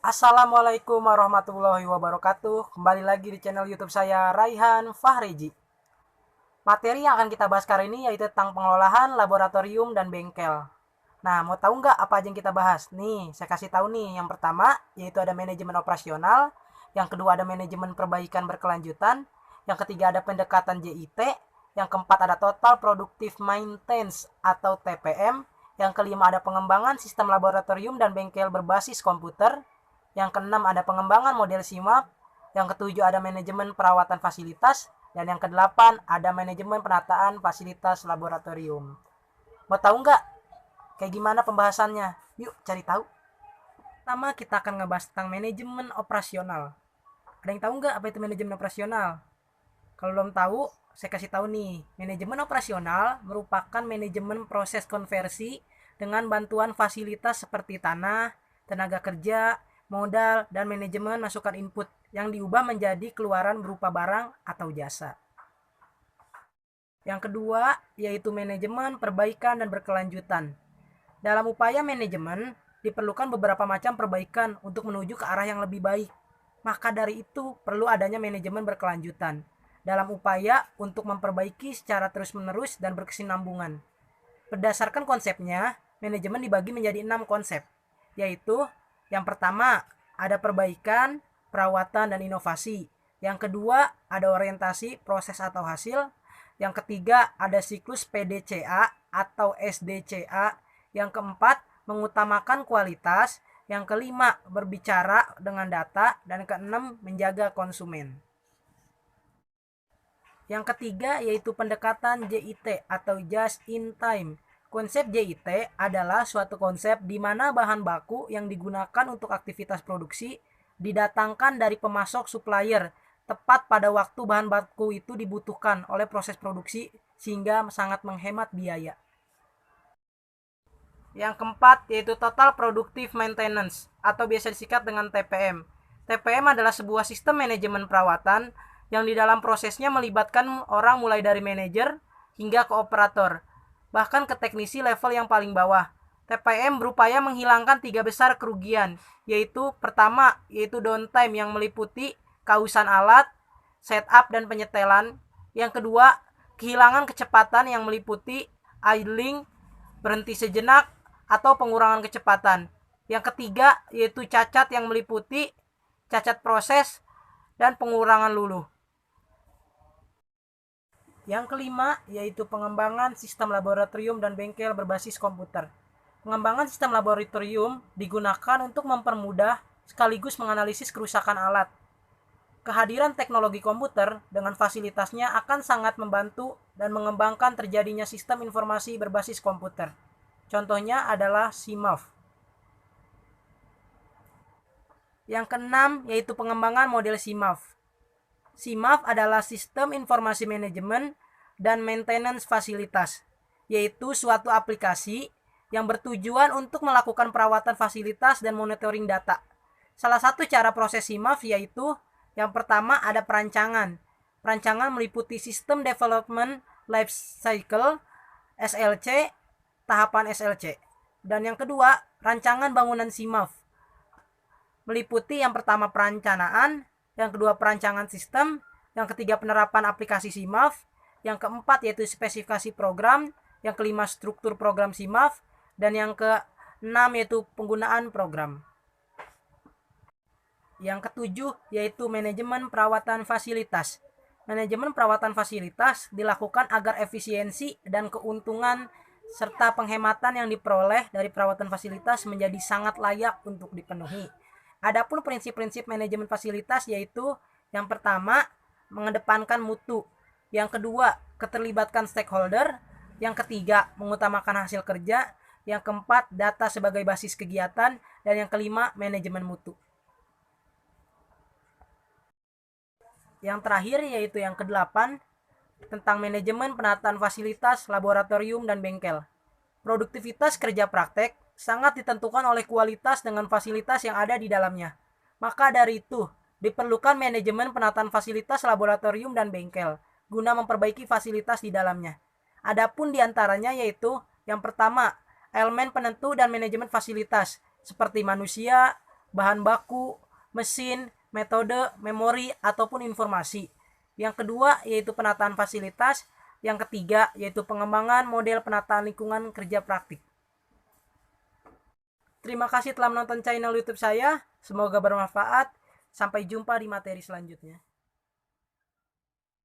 Assalamualaikum warahmatullahi wabarakatuh. Kembali lagi di channel YouTube saya Raihan Fahriji. Materi yang akan kita bahas kali ini yaitu tentang pengelolaan laboratorium dan bengkel. Nah, mau tahu nggak apa aja yang kita bahas? Nih, saya kasih tahu nih. Yang pertama yaitu ada manajemen operasional, yang kedua ada manajemen perbaikan berkelanjutan, yang ketiga ada pendekatan JIT, yang keempat ada total productive maintenance atau TPM, yang kelima ada pengembangan sistem laboratorium dan bengkel berbasis komputer, yang keenam ada pengembangan model SIMAP, yang ketujuh ada manajemen perawatan fasilitas, dan yang kedelapan ada manajemen penataan fasilitas laboratorium. Mau tahu nggak kayak gimana pembahasannya? Yuk cari tahu. Pertama kita akan ngebahas tentang manajemen operasional. Ada yang tahu nggak apa itu manajemen operasional? Kalau belum tahu, saya kasih tahu nih. Manajemen operasional merupakan manajemen proses konversi dengan bantuan fasilitas seperti tanah, tenaga kerja, modal, dan manajemen masukan input yang diubah menjadi keluaran berupa barang atau jasa. Yang kedua, yaitu manajemen perbaikan dan berkelanjutan. Dalam upaya manajemen, diperlukan beberapa macam perbaikan untuk menuju ke arah yang lebih baik. Maka dari itu, perlu adanya manajemen berkelanjutan dalam upaya untuk memperbaiki secara terus-menerus dan berkesinambungan. Berdasarkan konsepnya, manajemen dibagi menjadi 6 konsep, yaitu yang pertama ada perbaikan, perawatan, dan inovasi. Yang kedua ada orientasi, proses atau hasil. Yang ketiga ada siklus PDCA atau SDCA. Yang keempat mengutamakan kualitas. Yang kelima berbicara dengan data. Dan keenam menjaga konsumen. Yang ketiga yaitu pendekatan JIT atau Just in Time. Konsep JIT adalah suatu konsep di mana bahan baku yang digunakan untuk aktivitas produksi didatangkan dari pemasok supplier tepat pada waktu bahan baku itu dibutuhkan oleh proses produksi sehingga sangat menghemat biaya. Yang keempat yaitu Total Productive Maintenance atau biasa disingkat dengan TPM. TPM adalah sebuah sistem manajemen perawatan yang di dalam prosesnya melibatkan orang mulai dari manajer hingga ke operator, bahkan ke teknisi level yang paling bawah. TPM berupaya menghilangkan 3 besar kerugian, yaitu pertama yaitu downtime yang meliputi kausan alat, setup dan penyetelan. Yang kedua, kehilangan kecepatan yang meliputi idling, berhenti sejenak, atau pengurangan kecepatan. Yang ketiga yaitu cacat yang meliputi cacat proses dan pengurangan luluh. Yang kelima yaitu pengembangan sistem laboratorium dan bengkel berbasis komputer. Pengembangan sistem laboratorium digunakan untuk mempermudah sekaligus menganalisis kerusakan alat. Kehadiran teknologi komputer dengan fasilitasnya akan sangat membantu dan mengembangkan terjadinya sistem informasi berbasis komputer. Contohnya adalah SIMAF. Yang keenam yaitu pengembangan model SIMAF. SIMAF adalah sistem informasi manajemen dan maintenance fasilitas, yaitu suatu aplikasi yang bertujuan untuk melakukan perawatan fasilitas dan monitoring data. Salah satu cara proses SIMAF yaitu yang pertama ada perancangan. Perancangan meliputi System Development Life Cycle (SLC), tahapan SLC. Dan yang kedua, rancangan bangunan SIMAF. Meliputi yang pertama perencanaan, yang kedua perancangan sistem, yang ketiga penerapan aplikasi SIMAF, yang keempat yaitu spesifikasi program, yang kelima struktur program SIMAF, dan yang keenam yaitu penggunaan program. Yang ketujuh yaitu manajemen perawatan fasilitas. Manajemen perawatan fasilitas dilakukan agar efisiensi dan keuntungan serta penghematan yang diperoleh dari perawatan fasilitas menjadi sangat layak untuk dipenuhi. Adapun prinsip-prinsip manajemen fasilitas yaitu yang pertama mengedepankan mutu, yang kedua keterlibatan stakeholder, yang ketiga mengutamakan hasil kerja, yang keempat data sebagai basis kegiatan, dan yang kelima manajemen mutu. Yang terakhir yaitu yang kedelapan tentang manajemen penataan fasilitas, laboratorium, dan bengkel. Produktivitas kerja praktek sangat ditentukan oleh kualitas dengan fasilitas yang ada di dalamnya. Maka dari itu, diperlukan manajemen penataan fasilitas, laboratorium, dan bengkel guna memperbaiki fasilitas di dalamnya. Adapun diantaranya yaitu yang pertama, elemen penentu dan manajemen fasilitas seperti manusia, bahan baku, mesin, metode, memori, ataupun informasi. Yang kedua yaitu penataan fasilitas. Yang ketiga yaitu pengembangan model penataan lingkungan kerja praktik. Terima kasih telah menonton channel YouTube saya. Semoga bermanfaat. Sampai jumpa di materi selanjutnya.